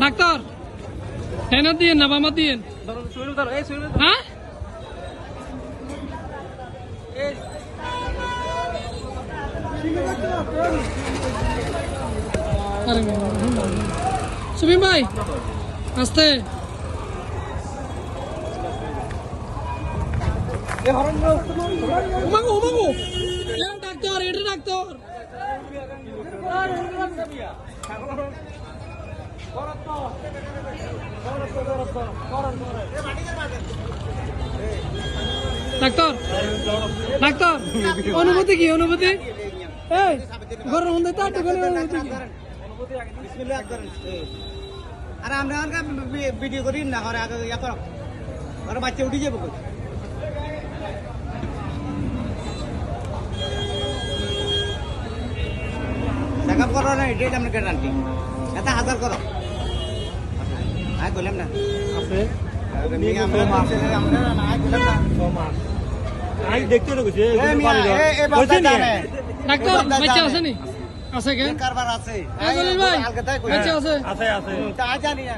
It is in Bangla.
ডাক্তার ট্রেনার দিয়েন না বামা দিয়েন হ্যাঁ সুমিন ভাই আস্তে উমাগো উমাগো ডাক্তার এটা ডাক্তার ডাক্তার ডাক্তার অনুভূতি কি অনুভূতি এই ঘরের মধ্যে তো আটকে গেলে অনুভূতি কি আরে আমরা ভিডিও করি না ঘরে আগে ইয়া করো ঘরে বাচ্চা উঠে যাবো চেকআপ করো না এটাই আপনার গ্যারান্টি এটা 1000 করো আয় বললাম না আছে দেখতে রেখেছে ডাক্তার বাচ্চা আছে নি আছে কে কারবার আছে ভাই বাচ্চা আছে আছে আছে তা জানি না